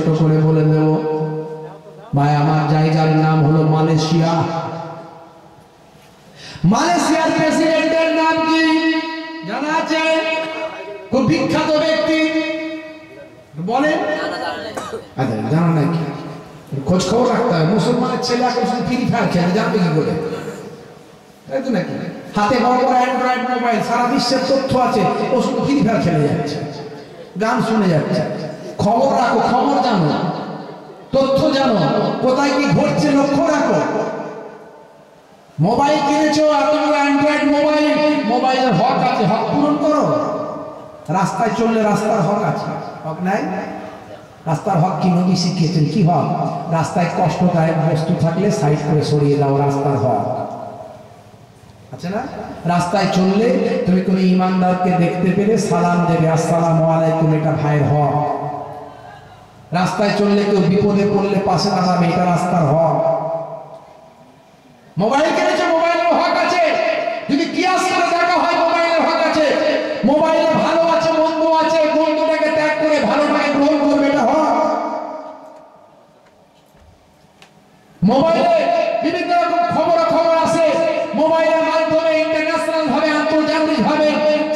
ছোট করে বলে দেব ভাই আমার জায়গার নাম হলো মালয়েশিয়া। মালয়েশিয়ার প্রেসিডেন্টের নাম কি জানা আছে? খুব বিখ্যাত ব্যক্তি, বলেন। আচ্ছা জানা নাই, খোঁজ খবর রাখতে হবে। মুসলমানের ছেলে এখন শুধু ফ্রি ফায়ার খেলে, জানবে কি করে? তাই তো নাকি? হাতে বড় বড় অ্যান্ড্রয়েড মোবাইল, সারা বিশ্বের তথ্য আছে, ও শুধু ফ্রি ফায়ার খেলে যাচ্ছে, গান শুনে যাচ্ছে। খবর রাখো, খবর জানো, তথ্য জানো, কোথায় কি ঘটছে লক্ষ্য রাখো। মোবাইল কিনেছো, এতগুলো অ্যান্ড্রয়েড মোবাইল, মোবাইলের হক আছে, হক পূরণ করো। রাস্তায় চললে রাস্তার হক আছে, হক নাই? রাস্তার হক কি নবী শিখিয়েছেন? কি হক? রাস্তায় কষ্টদায়ক বস্তু থাকলে সাইড করে সরিয়ে দাও, রাস্তার হক আছে না? রাস্তায় চললে তুমি কোনো ইমানদারকে দেখতে পেলে সালাম দেবে, আসসালামু আলাইকুম, এটা ভাইয়ের হক। রাস্তায় চললে কেউ বিপদে পড়লে পাশে দাঁড়াবে, এটা রাস্তার হক। মোবাইল কিনেছে, মোবাইলের হক আছে, যদি কিয়াস করে দেখা হয় মোবাইলের হক আছে। মোবাইলে ভালো আছে, মন্দ আছে, মন্দটাকে ত্যাগ করে ভালোটাকে গ্রহণ করবে, এটা হক। মোবাইলে বিভিন্ন রকম খবর আসে, মোবাইলের মাধ্যমে ইন্টারন্যাশনাল ভাবে, আন্তর্জাতিক ভাবে,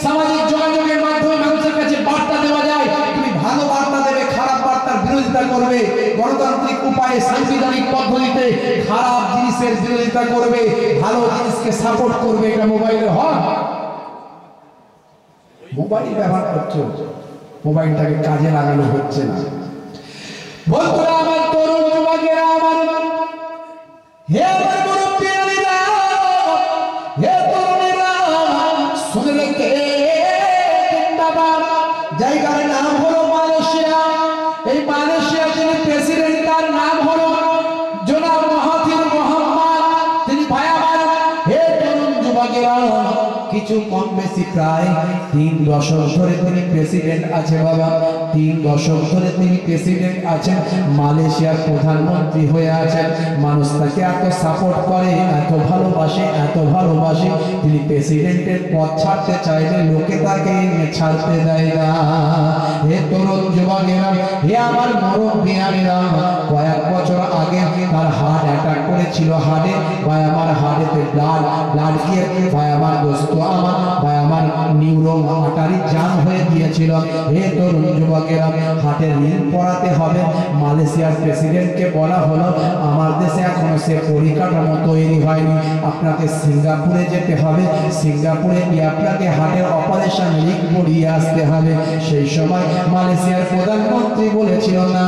সামাজিক যোগাযোগের মাধ্যমে মানুষের কাছে বার্তা দেওয়া যায়। তুমি ভালো বার্তা দেবে, খারাপ বার্তার বিরোধিতা করবে, গণতান্ত্রিক উপায়ে সাংবিধানিক পদ্ধতিতে খারাপ জিনিসের বিরোধিতা করবে, ভালো জিনিসকে সাপোর্ট করবে, এটা মোবাইলের হক। মোবাইল ব্যবহার করছো, মোবাইলটাকে কাজে লাগানো হচ্ছে না। বন্ধুরা আমার, তরুণ যুবকেরা আমার, হে আমার মুরব্বিয়ানেরা, হে তরুণেরা, শুনে রেখে জিন্দাবাদ। জায়গার নাম হলো মালয়েশিয়া। এই মালয়েশিয়া যিনি প্রেসিডেন্ট, তার নাম হলো জনাব মাহাথির মোহাম্মদ। তিনি ভাই আমার, হে তরুণ যুবকেরা, কিছু কম বেশি প্রায় 3 দশক ধরে তিনি প্রেসিডেন্ট আছে বাবা। 3 দশক ধরে তিনি প্রেসিডেন্ট আছেন, মালয়েশিয়ার প্রধানমন্ত্রী হয়ে আছেন। মানুষ তাকে এত সাপোর্ট করে, এত ভালোবাসে, তিনি প্রেসিডেন্টের পদ ছাড়তে চাইলে লোকে তাকে ছাড়তে দেয় না। হে তরুণ যুবকেরা, হে আমার মুরব্বিয়ানেরা, কয়েক বছর আগে তার হার্ট অ্যাটাক করেছিল। হার্টে ভাই আমার, হার্টেতে ব্লাড গিয়ে ভাই আমার দোস্ত আমার, ভাই আমার নিউরো আটারি জাম হয়ে গিয়েছিল। হে তরুণ যুবকেরা, হার্টের রিং পড়াতে হবে। মালয়েশিয়ার প্রেসিডেন্টকে বলা হলো, আমার দেশে এখনো সে পরিকাঠামো তৈরি হয়নি, আপনাকে সিঙ্গাপুরে যেতে হবে। সিঙ্গাপুরে গিয়ে আপনাকে হার্টের অপারেশন রিং পড়িয়ে আসতে হবে। সেই সময় মালয়েশিয়ার প্রধানমন্ত্রী বলেছিল, না,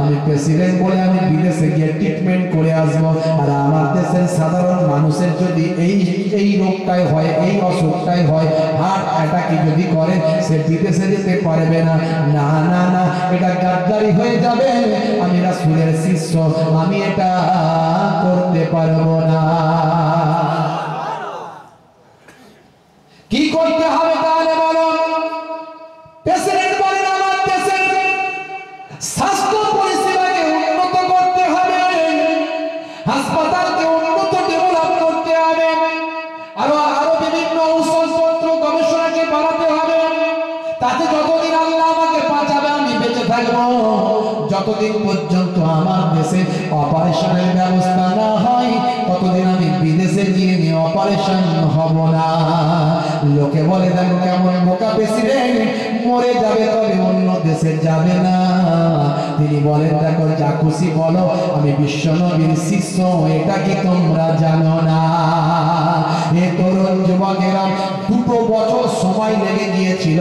আমি প্রেসিডেন্ট বলে আমি বিদেশে গিয়ে ট্রিটমেন্ট করে আসবো, আর আমার দেশের সাধারণ মানুষের যদি এই রোগটাই হয়, এই অসুখটাই হয়, হার্ট অ্যাটাক যদি করে, সে বিদেশে যেতে পারবে না। না না না, এটা গাদ্দারি হয়ে যাবে, আমি রাসূলের শিষ্য, আমি এটা করতে পারবো না। কি করতে হবে তাহলে বলো? প্রেসিডেন্ট বলেন, আমার দেশের স্বাস্থ্য পরিষেবাকে উন্নত করতে হবে, হাসপাতালকে উন্নত ডেভেলপ করতে হবে, আরো বিভিন্ন ঔষধপত্র গবেষণাকে বাড়াতে হবে। তাতে যতদিন আল্লাহ আমাকে বাঁচাবে আমি বেঁচে থাকবো। যতদিন পর্যন্ত আমার দেশে অপারেশনের ব্যবস্থা না হয়, ততদিন আমি বিদেশে গিয়ে অপারেশন হব না। লোকে বলে, দেখো কেমন বোকা প্রেসিডেন্ট, মরে যাবে তবে অন্য দেশে যাবে না। তিনি বলেন, দেখো যা খুশি বলো, আমি বিশ্ব নবীর শিষ্য, এটা কি তোমরা জানো না? এ তরুণ যুবকেরা, 2 বছর সময় লেগে গিয়েছিল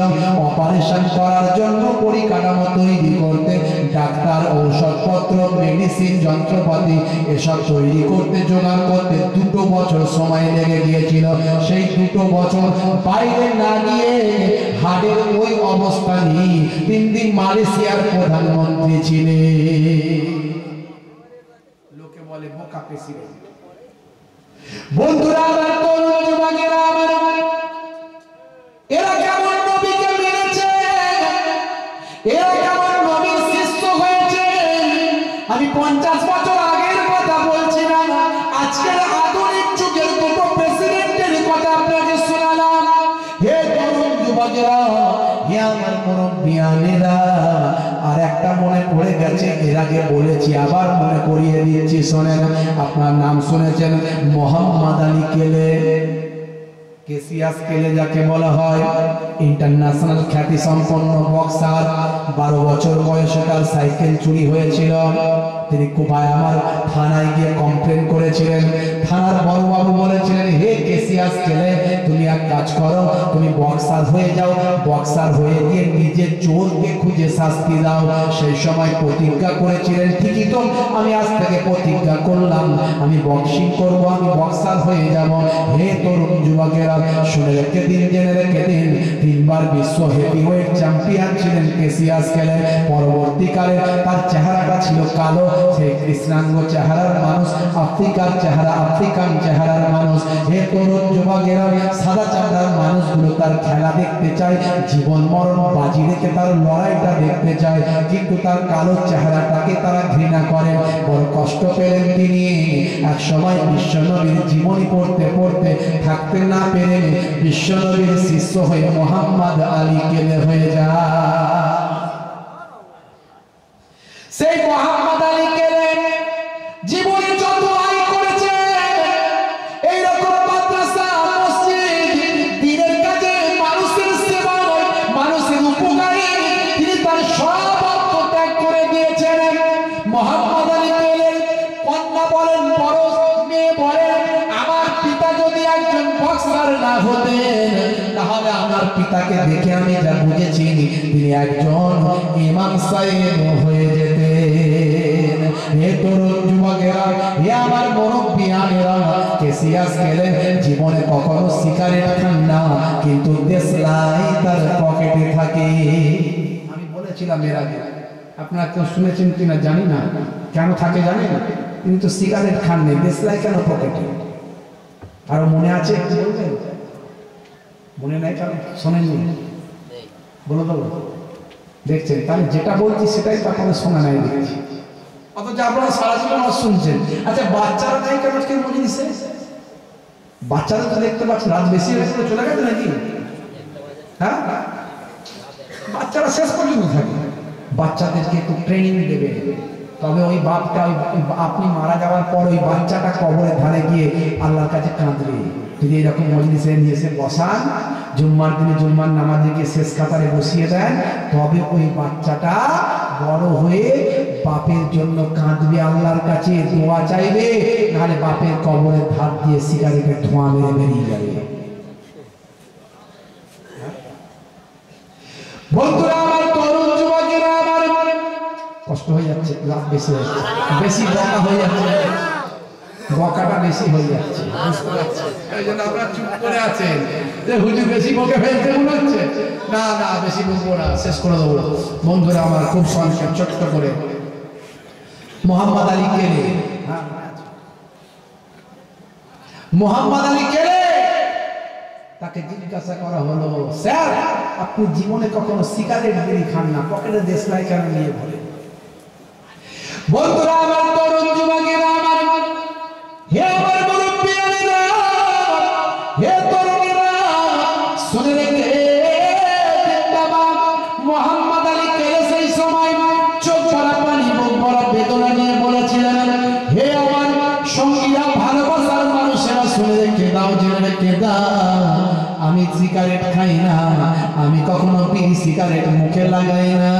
অপারেশন করার জন্য, পরিকাঠামো তৈরি করতে, ডাক্তার, ঔষধপত্র, মেডিসিন, যন্ত্রপাতি এসব তৈরি করতে, জোগাড় করতে 2 বছর সময় লেগে গিয়েছিল। সেই 2 বছর বাইরে না গিয়ে হার্টের ওই অবস্থা নেই, 3 দিন মালয়েশিয়ার প্রধানমন্ত্রী ছিলেন। লোকে বলে বোকা প্রেসিডেন্ট। বন্ধুরা আমার, তরুণ যুবকেরা আমার, এরা কেমন নবীকে মেনেছে, এরা কেমন নবীর শিষ্য হয়েছে। আমি 50 বছর আগের কথা বলছি না, আজকের আধুনিক যুগের 2 প্রেসিডেন্টের কথা আপনাকে শোনালাম। হে তরুণ যুবকেরা, হে আমার মুরব্বিয়ানেরা, আর একটা মনে পড়ে গেছে, এর আগে বলেছি, আবার মনে করিয়ে দিচ্ছি শোনেন। আপনার নাম শুনেছেন মোহাম্মদ আলী কেলে, কেসিয়াস কেলে যাকে বলা হয়, ইন্টারন্যাশনাল খ্যাতি সম্পন্ন বক্সার। 12 বছর বয়সে তার সাইকেল চুরি হয়েছিল। তিনি কুপায় আমার থানায় গিয়ে কমপ্লেন করেছিলেন। থানার বড়বাবু বলেছিলেন, হে কেসিয়াস কেলে, তুমি এক কাজ করো, তুমি বক্সার হয়ে যাও, বক্সার হয়ে গিয়ে নিজের চোরকে খুঁজে শাস্তি দাও। সেই সময় প্রতিজ্ঞা করেছিলেন, ঠিকই তো, আমি আজ থেকে প্রতিজ্ঞা করলাম, আমি বক্সিং করব, আমি বক্সার হয়ে যাব। হে তরুণ যুবকেরা, শুনে রেখে দিন, জেনে রেখে দিন, 3 বার বিশ্ব হেভিওয়েট চ্যাম্পিয়ন ছিলেন কেসিয়াস কেলে। পরবর্তীকালে তার চেহারাটা ছিল কালো, সেই কৃষ্ণাঙ্গ চেহারার মানুষ, আফ্রিকার চেহারা, আফ্রিকান চেহারার মানুষ। হে তরুণ যুবকেরা, সাদা চামড়ার মানুষগুলো তার খেলা দেখতে চায়, জীবন মরণ বাজি রেখে তার লড়াইটা দেখতে চায়, কিন্তু তার কালো চেহারাটাকে তারা ঘৃণা করে। বড় কষ্ট পেলেন তিনি। এক সময় বিশ্বনবীর জীবনী পড়তে পড়তে থাকতে না পেরে বিশ্বনবীর শিষ্য হয়ে মোহাম্মদ আলী কেলে হয়ে যায়। সেই মোহাম্মদ আলী কেলে জীবনে যত আয় করেছে, এইরকম মাদ্রাসা, মসজিদ, দ্বীনের কাজে, মানুষের সেবায়, মানুষের উপকারে তিনি তার সব অর্থ ত্যাগ করে দিয়েছেন। মোহাম্মদ আলী কেলে কন্যা বলেন, বড় মেয়ে বলেন, আমার পিতা যদি একজন বক্সার না হতেন, তাহলে আমার পিতাকে দেখে আমি যা বুঝেছি তিনি একজন ইমাম সাহেব হয়ে যেতেন। হে তরুণ যুবকেরা, হে আমার মুরব্বিয়ানেরা, কেসিয়াস কেলে জীবনে কখনো সিগারেট খান না, কিন্তু দেশলাই তার পকেটে থাকে। আমি বলেছিলাম এর আগে, আপনারা কেউ শুনেছেন কিনা জানি না, কেন থাকে জানেন? তিনি তো সিগারেট খান নেই, দেশলাই কেন পকেটে? আরো মনে আছে? বলবেন? মনে নাই? কারণ শোনেননি, বলো বলো, দেখছেন? তাহলে যেটা বলছি সেটাই তো আপনাদের শোনা নাই দেখছি, অথচ আপনারা সারা জীবন শুনছেন। আচ্ছা, বাচ্চারা নাই কেন আজকে মজলিসে? বাচ্চারা তো দেখতে পাচ্ছেন, রাত বেশি হয়ে চলে গেছে নাকি? হ্যাঁ, বাচ্চারা শেষ পর্যন্ত থাকে। বাচ্চাদেরকে একটু ট্রেনিং দেবে, তবে ওই বাপটা, আপনি মারা যাওয়ার পর ওই বাচ্চাটা কবরের ধারে গিয়ে আল্লাহর কাছে কাঁদবে। যদি এরকম মজলিসে নিয়ে এসে বসান, জুম্মার দিনে জুম্মার নামাজে গিয়ে শেষ কাতারে বসিয়ে দেন, তবে ওই বাচ্চাটা বড় হয়ে বাপের জন্য কাঁদবে, আল্লাহর কাছে দোয়া চাইবে, নাহলে বাপের কবরের ধার দিয়ে সিগারেটের ধোঁয়া মেরে বেরিয়ে যাবে। বন্ধুরা আমার, তরুণ যুবকেরা আমার, কষ্ট হয়ে যাচ্ছে, রাত বেশি হয়ে যাচ্ছে, বেশি বকা হয়ে যাচ্ছে, বকাটা বেশি হয়ে যাচ্ছে, বুঝতে পারছি। এই জন্য আপনারা চুপ করে আছেন যে হুজুর বেশি বকে ফেলতে মনে হচ্ছে। না না, বেশি বলবো না, শেষ করে দেবো। বন্ধুরা আমার, খুব সংক্ষেপ ছোট্ট করে, মোহাম্মদ আলী কেলে, মোহাম্মদ আলী কেলে, তাকে জিজ্ঞাসা করা হলো, স্যার আপনি জীবনে কখনো সিগারেট বিড়ি খান না, পকেটে দেশলাই কেন নিয়ে বলে? বন্ধুরা আমার, তরুণ যুবকেরা আমার, হে আমার মুরব্বিয়ানেরা, হে তরুণেরা, শুনে রেখে মোহাম্মদ আলী কেলে সেই সময় চোখ ভরা পানি, বুক ভরা বেদনা নিয়ে বলেছিলেন, হে আমার সঙ্গীরা, ভালোবাসার মানুষেরা, শুনে রেখে দাও, জেনে রেখে দাও, আমি সিগারেট খাই না, আমি কখনো বিড়ি সিগারেট মুখে লাগাই না,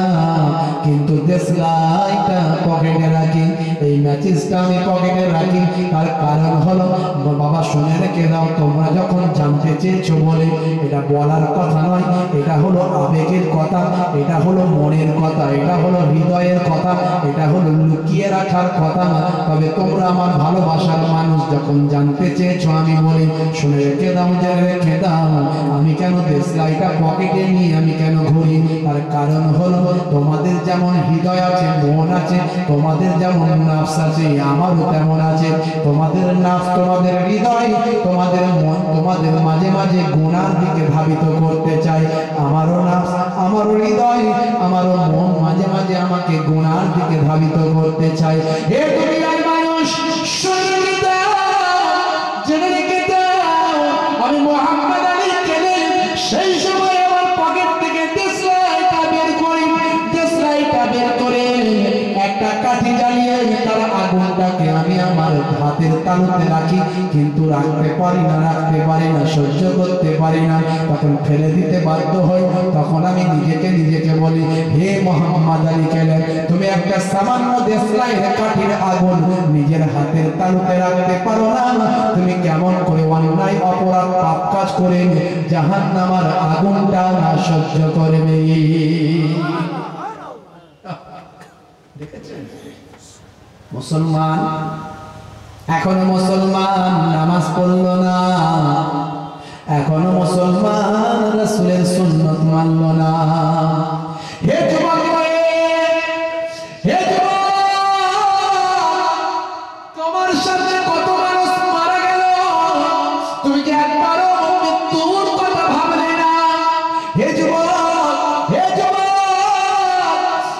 কিন্তু দেশলাইটা পকেটে রাখি, এই ম্যাচিসটা আমি পকেটে রাখি। তার কারণ হলো, বাবা শুনে রেখে দাও, তোমরা যখন জানতে চেয়েছো বলে এটা বলার কথা নয়, এটা হলো আবেগের কথা, এটা হলো মনের কথা, এটা হলো হৃদয়ের কথা, এটা হলো লুকিয়ে রাখার কথা না। তবে তোমরা আমার ভালোবাসার মানুষ, যখন জানতে চেয়েছো আমি বলি, শুনে রেখে দাও, জেনে রেখে দাও, আমি কেন দেশলাইটা পকেটে নিয়ে আমি কেন ঘুরি? তার কারণ হলো, তোমাদের যেমন হৃদয় আছে, মন আছে, তোমাদের যেমন নাফস আছে, আমারও তেমন আছে। তোমাদের নাফস, তোমাদের হৃদয়, তোমাদের মন তোমাদের মাঝে মাঝে গুনার দিকে ধাবিত করতে চাই। আমারও নাফস, আমারও হৃদয়, আমারও মন মাঝে মাঝে আমাকে গুনার দিকে ধাবিত করতে চাই। হে দুনিয়ার মানুষ, শুনে দাও, জেনে রেখে দাও, আমি মোহাম্মদ আলী কেলে সেই সময় আমার পকেট থেকে দেশলাইটা বের করি, দেশলাইটা বের করে হাতের তালুতে রাখি, কিন্তু রাখতে পারি না, সহ্য করতে পারি না, তখন ফেলে দিতে বাধ্য হই। তখন আমি নিজেকে বলি, হে মোহাম্মদ আলী কেলে, তুমি একটা সামান্য দেশলাইয়ের কাঠির আগুন নিজের হাতের তালুতে রাখতে পারো না, তুমি কেমন করে অন্যায় অপরাধ পাপ কাজ করে জাহান্নামের আগুনটা সহ্য করবে? দেখেছেন মুসলমান এখনো মুসলমান নামাজ পড়লো না, এখনো মুসলমান রাসূলের সুন্নাত মানলো না। হে যুবক, হে যুবক, তোমার সামনে কত মানুষ মারা গেল, তুমি কি একবারও মৃত্যুর কথা ভাবলে না? হে যুবক, হে যুবক,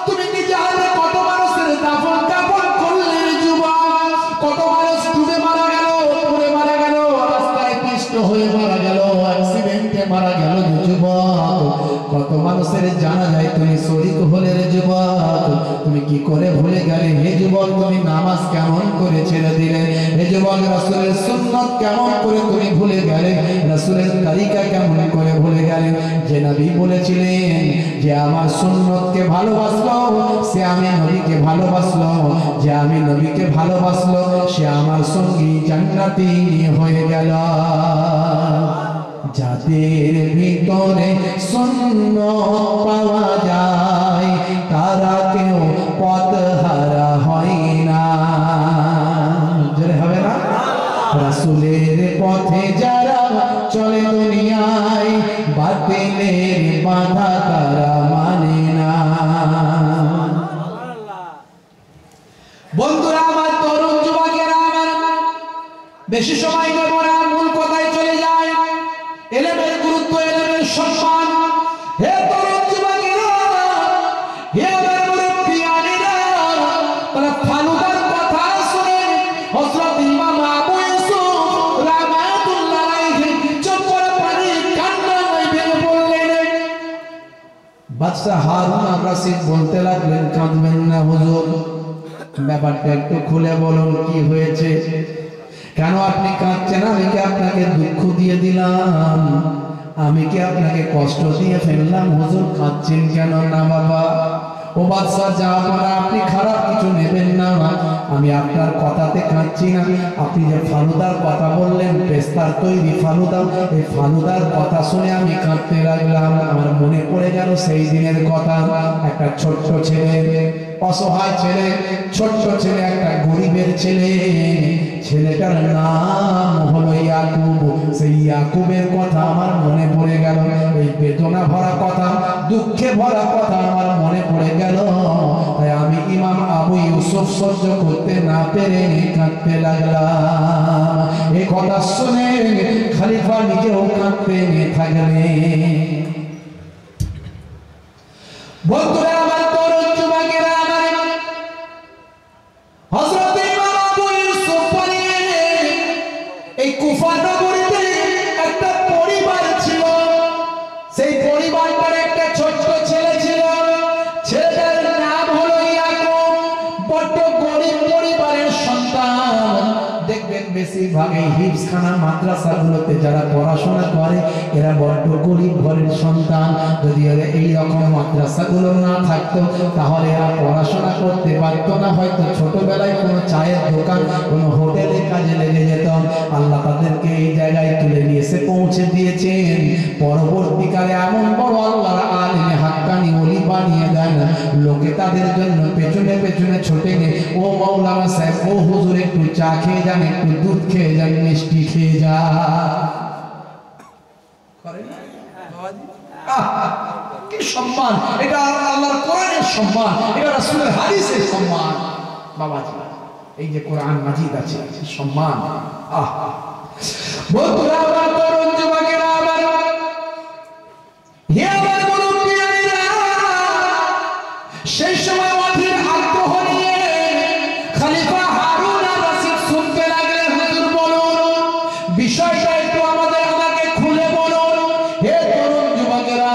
তুমি নিজে হাতে কত মানুষের দাফন কাফন করলে যুবক? কত মানুষ ডুবে মারা গেল, পুড়ে মারা গেল, রাস্তায় পিষ্ট হয়ে মারা গেল, অ্যাক্সিডেন্টে মারা গেল যুবক। কত মানুষের জানা যায় তুমি শরীক হলে রে যুবক, তুমি কি করে ভুলে গেলে? হে যুবক, তুমি নামাজ কেমন করে ছেড়ে দিলে? হে যুবক, রাসূলের সুন্নাত কেমন করে তুমি ভুলে গেলে? রাসূলের তরিকা কেমন করে ভুলে গেলে? যে নবী বলেছিলেন যে আমার সুন্নতকে ভালোবাসলো সে আমি নবীকে ভালোবাসলো, যে আমি নবীকে ভালোবাসলো সে আমার সঙ্গী জান্নাতি হয়ে গেল। যাদের ভিতরে সুন্নাত পাওয়া যায় তারা কেউ পথহারা হয় না। জোরে হবে না? রাসূলের পথে যারা চলে দুনিয়ায় বাতিলের বাধা তারা মানে না। বন্ধুরা আমার, তরুণ যুবকেরা আমার, বেশি সময় নেব না, মূল কথায় চলে যায়। এলেমের গুরুত্ব, এলেমের সম্মান। হে তরুণ যুবকেরা, হে আমার মুরব্বিয়ানেরা, তারা ফালুদার কথা শুনে হযরত ইমাম আবু ইউসুফ রাহমাতুল্লাহ আলাইহি চোখ করে পানি কান্নায় ভেঙে পড়লেন। বাদশা হারুন আর রশিদ বলতে লাগলেন, কাঁদবেন না হুজুর, ব্যাপারটা একটু খুলে বলুন কি হয়েছে, কেন আপনি কাঁদছেন? আমি কি আপনাকে দুঃখ দিয়ে দিলাম? আমি কি আপনাকে কষ্ট দিয়ে ফেললাম? হুজুর কাঁদছেন কেন? না বাবা, ও বাদশা জাহাপনা, আপনি খারাপ কিছু নেবেন না, আমি আপনার কথাতে কাঁদছি না। আপনি যে ফালুদার কথা বললেন, পেস্তার তৈরি ফালুদা, এই ফালুদার কথা শুনে আমি কাঁদতে লাগলাম। আমার মনে পড়ে গেল সেই দিনের কথা। একটা ছোট্ট ছেলে, অসহায় ছেলে, ছোট্ট ছেলে, একটা গরিবের ছেলে, ছেলেটার নাম হলো ইয়াকুব। সেই ইয়াকুবের কথা আমার মনে পড়ে গেল। এই বেদনা ভরা কথা, দুঃখে ভরা কথা আমার মনে পড়ে গেল। তাই আমি ইমাম আবু ইউসুফ সহ্য করতে না পেরে কাঁদতে লাগলাম। এই কথা শুনে খলিফা নিজেও কাঁদতে থাকলেন। বন্ধুরা আমার, তরুণ যুবকেরা আমার, হযরত ইমাম আবু ইউসুফ বলেন, এই কুফা নগরীতে একটা পরিবার ছিল। সেই পরিবারটার একটা ছোট্ট ছেলে ছিল। ছেলেটার নাম হলো ইয়াকুব। বড় গরিব পরিবারের সন্তান। দেখবেন বেশিরভাগ এই হিফজখানা মাদ্রাসাগুলোতে যারা পড়াশোনা করে এরা বড্ড গরিব ঘরের সন্তান। যদি এই রকম মাদ্রাসাগুলো না থাকতো তাহলে এরা পড়াশোনা করতে পারতো না। হয়তো ছোটবেলায় কোনো চায়ের দোকান, কোনো হোটেলে কাজে লেগে যেত। আল্লাহ তাদেরকে এই জায়গায় তুলে নিয়ে এসে পৌঁছে দিয়েছেন। পরবর্তীকালে এমন বড় আল্লাহর আলিমে হাক্কানি ওলি বানিয়ে দেন, লোকে তাদের জন্য পেছনে পেছনে ছোটে গে, ও মাওলানা সাহেব, ও হুজুর, একটু চা খেয়ে যান, একটু দুধ খেয়ে যান, মিষ্টি খেয়ে যান। কি সম্মান! এটা আল্লাহর কোরআনের সম্মান, এটা রাসূলের হাদিসের সম্মান। বাবাজি, এই যে কোরআন মাজিদ আছে, সম্মান। বন্ধুরা আমার, তরুণ যুবকেরা আমার, হে আমার মুরব্বিয়ানেরা, সেই সময় অধীর আগ্রহ নিয়ে খলিফা হারুন আর রশিদ শুনতে লাগলেন। হুজুর বলুন, বিষয়টা একটু আমাকে খুলে বলুন। হে তরুণ যুবকেরা,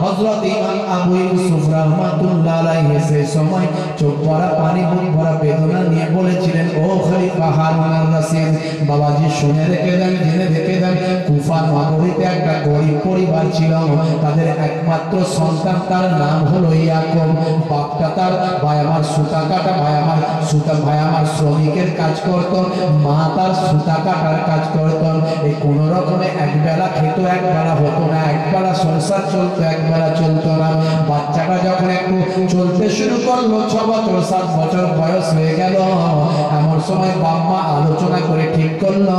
হযরত ইমাম আবু ইউসুফ রাহমাতুল্লাহ আলাইহি সেই সময় চোখ ভরা পানি, বুক ভরা বেদনা নিয়ে বলেছিলেন, ও খলিফা হারুন আর বাবাজি শুনে রেখে দেন, জেনে রেখে দেন, কুফা নগরীতে একটা গরিব পরিবার ছিল, তাদের একমাত্র সন্তান, তার নাম হলো ইয়াকুব। বাপটা তার ভাই আমার সুতা কাটা, ভাই আমার শ্রমিকের কাজ করত, মা তার সুতা কাটার কাজ করত। এই কোন রকমে একবেলা খেত, একবেলা হতো না, একবেলা সংসার চলতো, একবেলা চলতো না। বাচ্চাটা যখন একটু চলতে শুরু করলো, 6 বছর 7 বছর বয়স হয়ে গেল, এমন সময় বাপ মা আলোচনা করে ঠিক করলো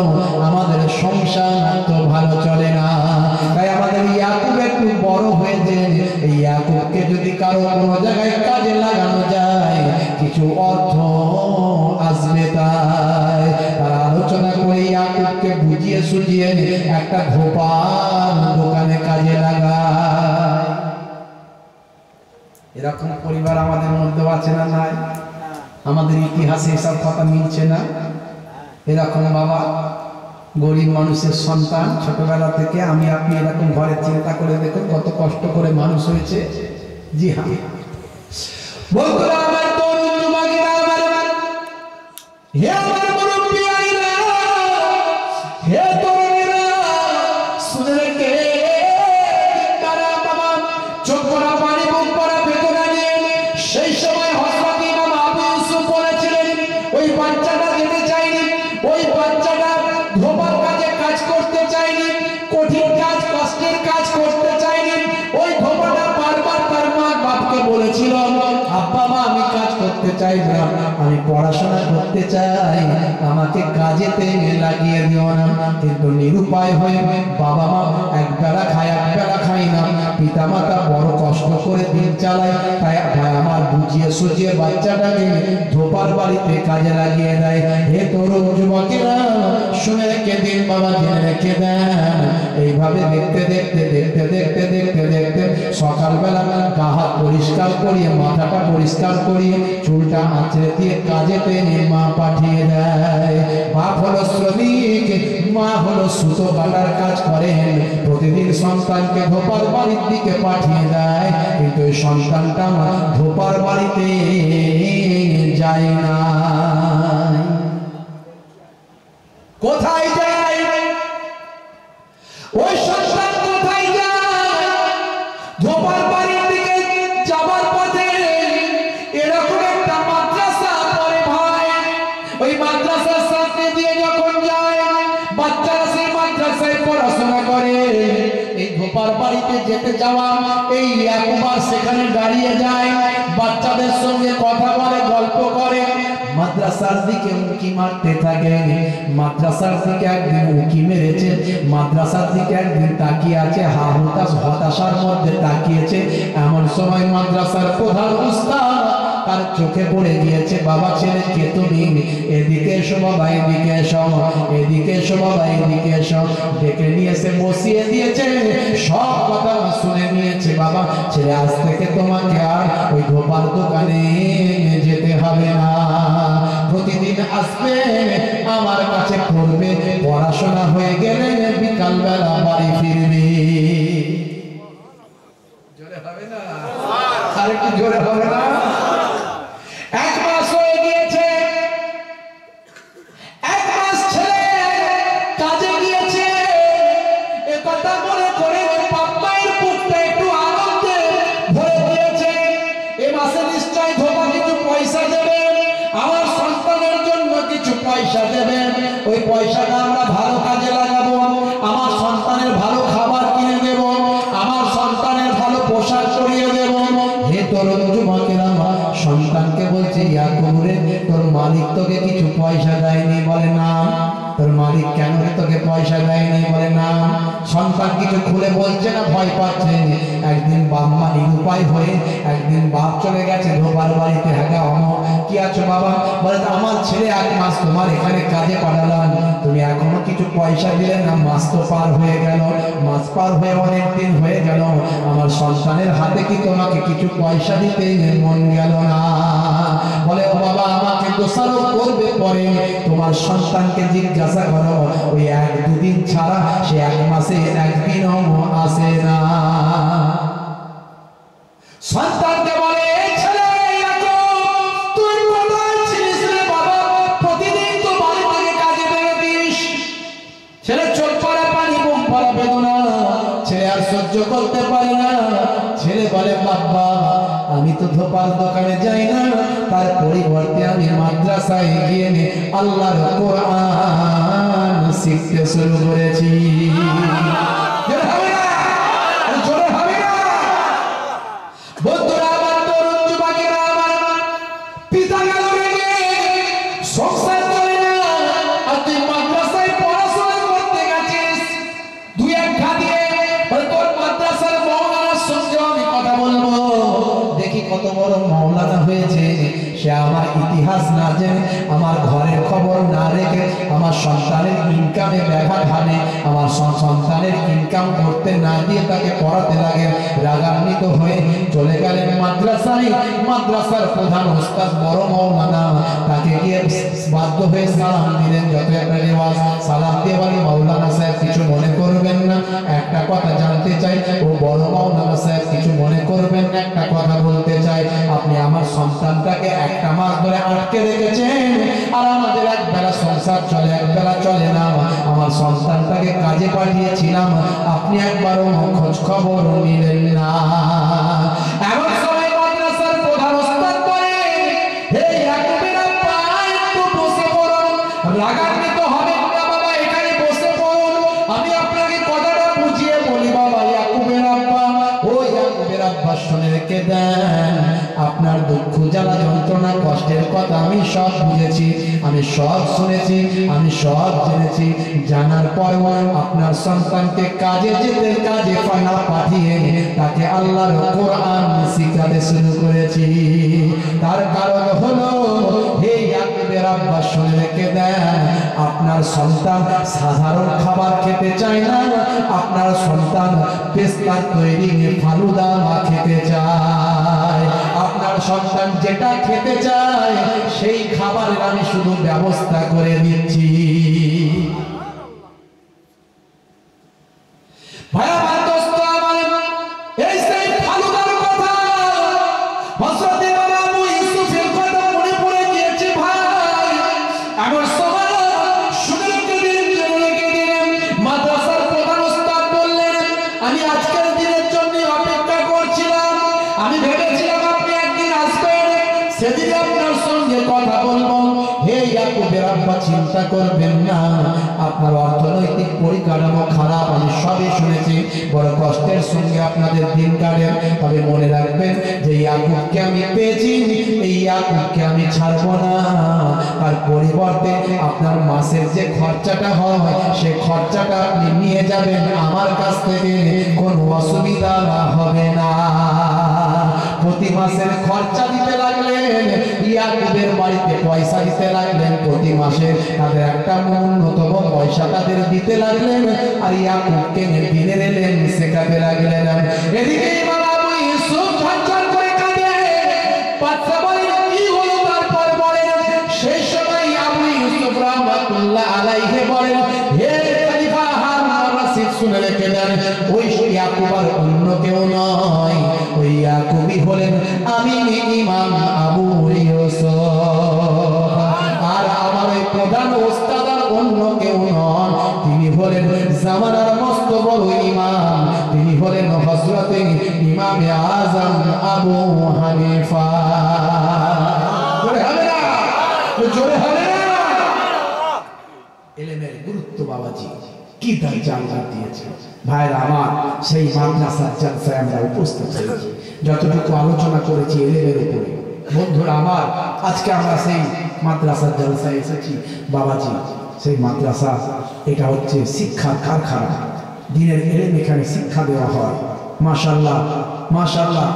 আমাদের সংসার তো ভালো চলে না, তাই আমাদের ইয়াকুব একটু বড় হয়েছে, এই ইয়াকুবকে যদি কারো কোনো জায়গায় কাজে লাগানো যায় কিছু অর্থ আসবে। তাই তারা আলোচনা করে ইয়াকুবকে বুঝিয়ে সুঝিয়ে একটা ধোপার দোকানে কাজে লাগায়। এরকম পরিবার আমাদের মধ্যে আছে না নাই? আমাদের ইতিহাসে এসব কথা মিলছে না? এরকম বাবা গরিব মানুষের সন্তান, ছোটবেলা থেকে আমি আপনি এরকম ঘরে চিন্তা করে দেখুন কত কষ্ট করে মানুষ হয়েছে। জি হ্যাঁ বন্ধুরা আমার, তরুণ যুবকেরা আমার, হে আমার মুরব্বিয়াইরা, হে তরুণেরা, শুনে রেখে তারা বাবা চোখ পড়া পানি মুখ পড়া বেদনা নিয়ে সেই সময় হযরত ইমাম আবু ইউসুফ বলেছিলেন ওই বাচ্চাটা যেতে চাইনি, ওই বাচ্চাটা ধোবার কাজে কাজ করতে চাইনি, কঠিন কাজ কষ্টের কাজ করতে চাইনি। ওই ধোবাটা বারবার তার মা বাপকে বলেছিল, আব্বা মা আমি কাজ করতে চাই না, আমি পড়াশোনা করতে চাই, আমাকে কাজেতে লাগিয়ে দিও না। কিন্তু নিরুপায় হয়ে বাবা মা একবেলা খায় একবেলা খায় না, পিতা মাতা বড় কষ্ট করে দিন চালায়, তাই আমার বুঝিয়ে সুঝিয়ে বাচ্চাটাকে ধোপার বাড়িতে কাজে লাগিয়ে দেয়। হে তরুণ যুবকেরা শুনে রেখে দিন বাবা, জেনে রেখে দেন, এইভাবে দেখতে দেখতে দেখতে দেখতে দেখতে দেখতে সকালবেলা গা হাত পরিষ্কার করিয়ে, মাথাটা পরিষ্কার করিয়ে, চুলটা আঁচড়ে দিয়ে কাজেতে মা পাঠিয়ে দেয়। বাপ হলো শ্রমিক, মা হলো সুতো কাটার কাজ করেন, প্রতিদিন সন্তানকে ধোপার বাড়ির দিকে পাঠিয়ে দেয়, কিন্তু এই সন্তানটা ধোপার বাড়িতে যায় না। কোথায় যায় ওই সন্তান? কোথায় যায়? ধোপার বাড়ির দিকে যাবার পথে এরকম একটা মাদ্রাসা পড়ে ভাই, ওই মাদ্রাসার সামনে দিয়ে যখন যায় বাচ্চারা সেই মাদ্রাসায় পড়াশোনা করে। এই ধোপার বাড়িতে যেতে যাওয়া এই একবার সেখানে দাঁড়িয়ে যায়, বাচ্চাদের সঙ্গে কথা বলে, গল্প করে, মাদ্রাসার দিকে উঁকি মারতে থাকে। মাদ্রাসার দিকে একদিন উঁকি মেরেছে, মাদ্রাসার দিকে একদিন তাকিয়ে আছে, হতাশার মধ্যে তাকিয়েছে। এমন সময় মাদ্রাসার প্রধান উস্তাদ তার চোখে পড়ে গিয়েছে, বাবা ছেলে কে তুমি? এদিকে এসো বাবা, এদিকে এসো, এদিকে এসো বাবা, এদিকে এসো। ডেকে নিয়ে এসে বসিয়ে দিয়েছে, সব কথা শুনে নিয়েছে। বাবা ছেলে, আজ থেকে তোমাকে আর ওই ধোপার দোকানে যেতে হবে না, প্রতিদিন আসবে আমার কাছে পড়বে, পড়াশোনা হয়ে গেলে বিকালবেলা বাড়ি ফিরবে। জোরে হবে না? আরেকটু জোরে হবে না? 1 মাস হয়ে গিয়েছে, 1 মাস ছেলে কাজে গিয়েছে, এ কথা মনে করে বাপ্পায়ের বুকটা একটু আনন্দে ভরে দিয়েছে। এ মাসে নিশ্চয় ধোপা কিছু পয়সা দেবে, আমার সন্তানের জন্য কিছু পয়সা দেবে, ওই পয়সাটা আমরা ভালো কাজে লাগাবো, আমার সন্তানের ভালো খাবার কিনে দেব, আমার সন্তানের ভালো পোশাক পরিয়ে দেব। হে তরুণ যুবকেরা, সন্তানকে বলছে, ইয়াকুব রে, তোর মালিক তোকে কিছু পয়সা দেয়নি? বলে না। তোর মালিক কেন তোকে পয়সা দেয়নি? বলে না। সন্তান কিছু খুলে বলছে না, ভয় পাচ্ছে। একদিন বাপ মা নিরুপায় হয়ে, একদিন বাপ চলে গেছে ধোপার বাড়িতে। হ্যাঁ কি আছো বাবা? বলে আমার ছেলে 1 মাস তোমার এখানে কাজে পাঠালাম, তুমি এখনো কিছু পয়সা দিলে না। মাস তো পার হয়ে গেল, মাস পার হয়ে অনেক দিন হয়ে গেল, আমার সন্তানের হাতে কি তোমাকে কিছু পয়সা দিতে মন গেল না? বলে ও বাবা, আমাকে দোষারোপ করবে পরে, তোমার সন্তানকে জিজ্ঞাসা করো, ওই 1-2 দিন ছাড়া সে 1 মাসে একদিনও আসে না। সন্তানকে বলে, ছেলে তুই কোথায় ছিলিস রে বাবা? প্রতিদিন তো বাড়ি থেকে কাজে বেরোতিস, বলতে পারে না। ছেলে বলে বাবা আমি তো ধোপার দোকানে যাই না, তার পরিবর্তে আমি মাদ্রাসায় গিয়ে আল্লাহর কোরআন শিখতে শুরু করেছি। বন্ধুরা আমার, তরুণ যুবকেরা আমার, পিতা গেল সংসার চলে না, আর তুই মাদ্রাসায় পড়াশোনা করতে গেছিস। দুই এক খাদিয়ে তোর মাদ্রাসার মৌলানার সঙ্গে আমি কথা বলবো, দেখি কত বড় মৌলানা হয়েছে। সে আমার ইতিহাস না জেনে, আমার ঘরের খবর না রেখে, আমার সন্তানের ইনকামে ব্যাঘাত হানে, আমার সন্তানের ইনকাম করতে না দিয়ে তাকে পড়াতে লাগে। রাগান্বিত হয়ে চলে গেলেন মাদ্রাসায়। মাদ্রাসার প্রধান ওস্তাদ বড় মৌলানা, তাকে গিয়ে বাধ্য হয়ে সালাম দিলেন। যত একটা রেওয়াজ, সালাম দিয়ে বলে মৌলানা সাহেব কিছু মনে করবেন না, একটা কথা জানতে চাই। ও বড় মৌলানা সাহেব কিছু মনে করবেন না, একটা কথা বলতে চাই। আপনি আমার সন্তানটাকে একটা মাস ধরে আটকে রেখেছেন, আর আমাদের এক বেলা সংসার চলে, এক বেলা চলে না। আমার সন্তানটাকে কাজে পাঠিয়েছিলাম, আপনি একবারও খোঁজ খবর নিলেন না। এমন সময় মাদ্রাসার প্রধান ওস্তাদ বলে, হে ইয়াকুবের আব্বা একটু বসে পড়ুন, রাগান্বিত হবেন না বাবা, এখানে বসে পড়ুন। আমি আপনাকে কথাটা বুঝিয়ে বলি বাবা। ইয়াকুবের আব্বা, ও ইয়াকুবের আব্বা শুনে রেখে দেন, আপনার দুঃখ জ্বালা যন্ত্রণা কষ্টের কথা আমি সব বুঝেছি, আমি সব শুনেছি, আমি সব জেনেছি। জানার পর আপনার সন্তানকে কাজে যেতে, কাজে না পাঠিয়ে তাকে আল্লাহর কোরআন শিখাতে শুরু করেছি। তার কারণ হলো, হে ইয়াকুবের আব্বা শুনে রেখে দেন, আপনার সন্তান সাধারণ খাবার খেতে চায় না, আপনার সন্তান পেস্তার তৈরি ফালুদা খেতে চায়। আপনার সন্তান যেটা খেতে চায় সেই খাবারের আমি শুধু ব্যবস্থা করে দিচ্ছি। ভাই আমার, দোস্ত আমার, এই সেই ফালুদার কথা, হযরত আবু ইউসুফের কথা মনে পড়ে গিয়েছে ভাই। এমন সময় শুনে রেখে দিলেন, মাদ্রাসার প্রধান ওস্তাদ বললেন, আমি আজকের দিনের জন্য অপেক্ষা করছিলাম, আমি ভেবেছিলাম আপনি একদিন আসবেন, সেদিন আপনার সঙ্গে কথা বলবো। হে ইয়াকুবের আব্বা চিন্তা করবেন না, আপনার অর্থনৈতিক পরিকাঠামো খারাপ আমি সবই শুনেছি, বড় কষ্টের সঙ্গে আপনাদের দিন কাটে। তবে মনে রাখবেন যে ইয়াকুবকে আমি পেয়েছি, এই ইয়াকুবকে আমি ছাড়বো না। তার পরিবর্তে আপনার মাসের যে খরচাটা হয় সে খরচাটা আপনি নিয়ে যাবেন আমার কাছ থেকে, কোনো অসুবিধা হবে না। প্রতি মাসের খরচা দিতে লাগলেন, ইয়াকুবের বাড়িতে পয়সা দিতে লাগলেন, প্রতি মাসে তাদের একটা ন্যূনতম পয়সা তাদের দিতে লাগলেন, আর ইয়াকুবকে দিনের এলেন শেখাতে লাগলেন। এদিকে ইমাম আবু ইউসুফ ঝরঝর করে কাঁদে। বাদশা বলেন কি হলো? তারপর বলেন, সেই সময় আবু ইউসুফ রাহমাতুল্লাহ আলাইহি বলেন, হে খলিফা হারুন আর-রশিদ শুনে রেখে দেন, ওই ইয়াকুব আর অন্য কেউ নয়, ওই ইয়াকুবই হলেন আমি ইমাম আবু ইউসুফ। আর আমার ওই প্রধান ওস্তাদ আর অন্য কেউ নন, তিনি হলেন জামানার মস্ত বড় ইমাম, তিনি হলেন হযরতে ইমামে আযম আবু হানিফা। জোরে হবে না? জোরে হবে না? ইলমের গুরুত্ব বাবাজি কি দরজা আল্লাহ দিয়েছে। ভাইরা আমার, সেই মাদ্রাসার জলসায় আমরা উপস্থিত হয়েছি, যতটুকু আলোচনা করেছি ইলমের উপরে। বন্ধুরা আমার, আজকে আমরা সেই মাদ্রাসার জলসায় এসেছি বাবাজি। সেই মাদ্রাসা এটা হচ্ছে শিক্ষার কারখানা, দিনের ইলম এখানে শিক্ষা দেওয়া হয়। মাশাআল্লাহ মাশাআল্লাহ,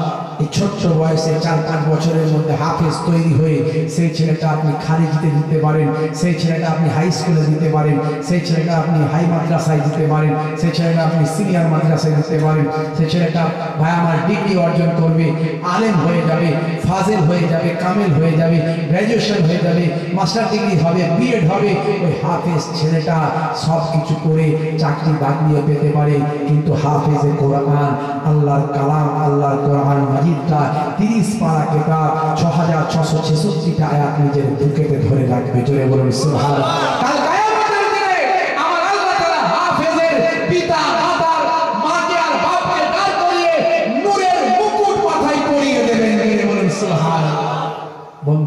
এই ছোট্ট বয়সে 4-5 বছরের মধ্যে হাফেজ তৈরি হয়ে সেই ছেলেটা আপনি খারিজিতে দিতে পারেন, সেই ছেলেটা আপনি হাই স্কুলে দিতে পারেন, সেই ছেলেটা আপনি হাই মাদ্রাসায় দিতে পারেন, সেই ছেলেটা আপনি সিনিয়র মাদ্রাসায় দিতে পারেন, সেই ছেলেটা ভাই আমার ডিগ্রি অর্জন করবে, আলেম হয়ে যাবে, ফাজেল হয়ে যাবে, কামেল হয়ে যাবে, গ্র্যাজুয়েশন হয়ে যাবে, মাস্টার ডিগ্রি হবে, বিএড হবে। ওই হাফেজ ছেলেটা সব কিছু করে চাকরি বাকরিও পেতে পারে, কিন্তু হাফেজে কোরআন, আল্লাহর কালাম, আল্লাহর কোরআন মাজিদটা 30 পারা কিতাব, 6666টা আয়াত নিজের বুকেতে ধরে রাখবে। জোরে বলুন সুবহানাল্লাহ। কাল কিয়ামতের দিনে আমার আল্লাহ তাআলা হাফেজের পিতা মাতার মাকে আর বাপকে ডাক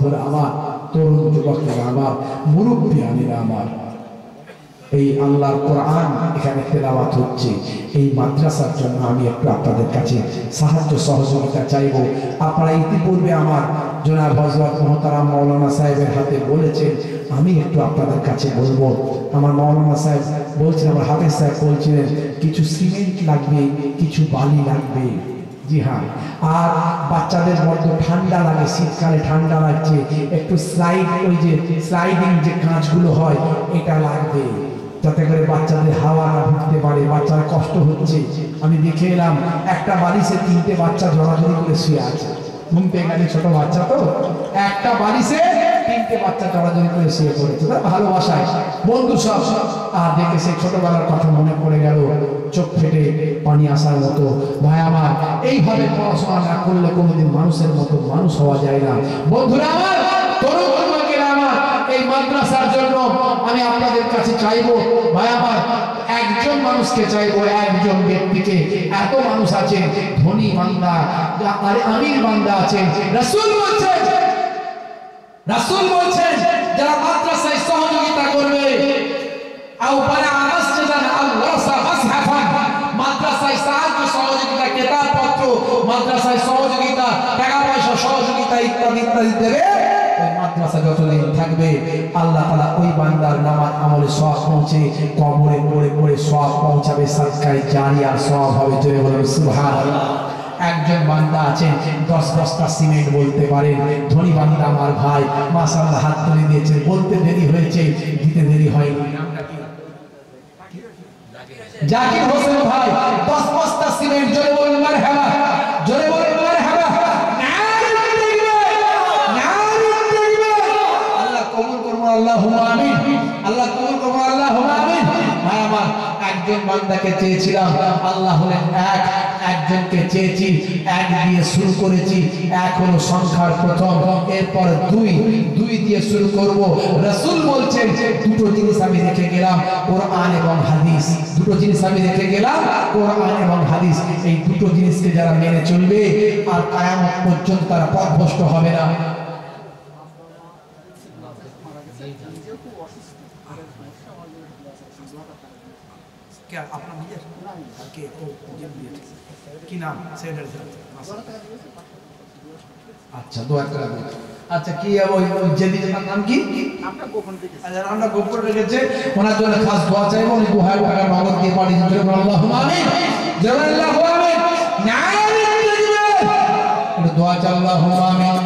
বন্ধুরা আমার, তরুণ যুবকেরা আমার, মুরব্বিয়ানেরা আমার, এই আল্লাহর কোরআন এখানে তেলাওয়াত হচ্ছে। এই মাদ্রাসার জন্য আমি একটু আপনাদের কাছে সাহায্য সহযোগিতা চাইব। আপনারা ইতিপূর্বে আমার জনাব হযরত মুহতারাম মাওলানা সাহেবের হাতে বলেছেন, আমি একটু আপনাদের কাছে বলবো। আমার মাওলানা সাহেব বলছেন, আমার হাফেজ সাহেব বলছিলেন কিছু সিমেন্ট লাগবে, কিছু বালি লাগবে। জি হ্যাঁ, আর বাচ্চাদের বড্ড ঠান্ডা লাগে, শীতকালে ঠান্ডা লাগছে, একটু স্লাইড, ওই যে স্লাইডিং যে কাঁচগুলো হয় এটা লাগবে, যাতে করে বাচ্চাদের হাওয়া না ঢুকতে পারে, বাচ্চারা কষ্ট হচ্ছে। আমি দেখে এলাম একটা বালিশে 3টে বাচ্চা জড়াজড়ি করে শুয়ে আছে, ঘুম পেয়ে গেছে, ছোট বাচ্চা তো, একটা বালিশে 3টে বাচ্চা জড়াজড়ি করে শুয়ে পড়েছে, তার ভালোবাসায় বন্ধু সব। আর দেখে সেই ছোটবেলার কথা মনে পড়ে গেল, চোখ ফেটে পানি আসার মতো। ভাই আমার, এইভাবে পড়াশোনা না করলে কোনোদিন মানুষের মতো মানুষ হওয়া যায় না। বন্ধুরা আমার, তরুণ যুবকেরা আমার, এই মাদ্রাসার জন্য আমি আপনাদের কাছে চাইবো, ভাই আমার, একজন মানুষকে চাইবো, একজন ব্যক্তিকে। এত মানুষ আছে, ধনী বান্দা আর আমির বান্দা আছে। রাসূল বলছেন যারা মাদ্রাসায় সহযোগিতা করবে, আও বানা মাসজিদান আও ওয়াসা মাসহাফান, মাদ্রাসায় সাহায্য সহযোগিতা, কিতাবপত্র, মাদ্রাসায় সহযোগিতা, টাকা পয়সা সহযোগিতা ইত্যাদি ইত্যাদি দেবে। মাদ্রাসা যতদিন থাকবে আল্লাহ তাআলা ওই বান্দার নামাজ আমলে সওয়াব পৌঁছে কবরে পড়ে পড়ে সওয়াব পৌঁছাবে, সাদকায়ে জারিয়ার সওয়াব হবে। জোরে বলুন সুবহানাল্লাহ। একজন বান্দা আছেন 10 বস্তা সিমেন্ট বলতে পারেন, ধনী বান্দা আমার ভাই, মাশাআল্লাহ হাত তুলে দিয়েছে, বলতে দেরি হয়েছে, দিতে দেরি হয়নি। জাকির হোসেন ভাই 10 বস্তা সিমেন্ট, জোরে বলুন মারহাবা, জোরে বলুন মারহাবা। আল্লাহ কবুল করুন, আল্লাহুম্মা আমিন, আল্লাহ কবুল করুন, আল্লাহুম্মা আমিন। ভাই আমার, একজন বান্দাকে চেয়েছিলাম, আল্লাহ হলেন এক, একজনকে চেয়েছি, এক দিয়ে শুরু করেছি, এক হলো সংখ্যার প্রথম, এরপর দুই দিয়ে শুরু করব। রাসূল বলছেন দুটো জিনিস আমি রেখে গেলাম, কোরআন এবং হাদিস। দুটো জিনিস আমি রেখে গেলাম, কোরআন এবং হাদিস। এই দুটো জিনিসকে যারা মেনে চলবে আর কিয়ামত পর্যন্ত তারা পথভ্রষ্ট হবে না। क्या अपना मिले के ओ কি নাম সেন্টার আচ্ছা দোয়া করে। আচ্ছা কি ওই জেদিটার নাম কি? আমরা গোপন রেখেছি। আচ্ছা আমরা গোপন রেখেছে, ওনার জন্য খাস দোয়া চাইবো। উনি 2000 টাকা নগদ দিয়ে পাঠিয়ে দিলেন। আল্লাহুম্মা আমিন, জাল্লাহু আমিন, নারে তাকবীর। দোয়া চাই, আল্লাহুম্মা আমিন।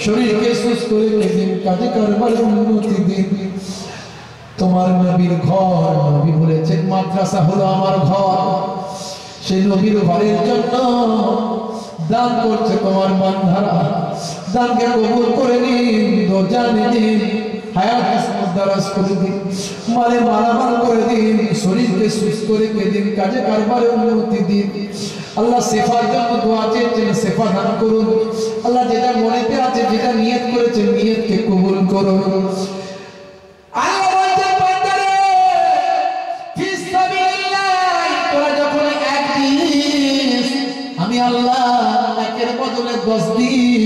শরীরকে সুস্থ রেখে দিন, কাজে কারবার উন্নতি দিন। তোমার নবীর ঘর, নবী বলেছেন মাদ্রাসা হলো আমার ঘর, সেই নবীর ঘরের জন্য দান করছে তোমার বান্দারা। দানকে কবুল করে নিন, দোজানে দিন, হায়াত কিসমত দারাজ করে দিন, মালে মালামাল করে দিন, শরীরকে সুস্থ রেখে দিন, কাজে কারবারে উন্নতি দিন। আল্লাহ সেফার জন্য দোয়া চেয়েছেন, সেফা দান করুন। আল্লাহ যেটা মনেতে আছে, যেটা নিয়ত করেছেন, নিয়তকে কবুল করুন। আল্লাহ বলছেন বান্দারে, ফিস সাবিলিল্লাহ, তোরা যখন এক দিস, আমি আল্লাহ একের বদলে 10 দিন,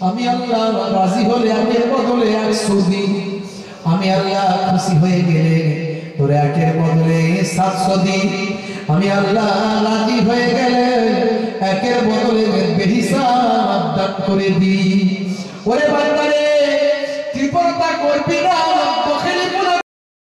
আমি আল্লাহ রাজি হলে একের বদলে 100 দিন, আমি আল্লাহ খুশি হয়ে গেলে তোর একের বদলে 700 দিন, আমি আল্লাহ রাজি হয়ে গেলে একের বদলে বেহিসাব দান করে দিই। ওরে বান্দারে, কৃপণতা করবি না,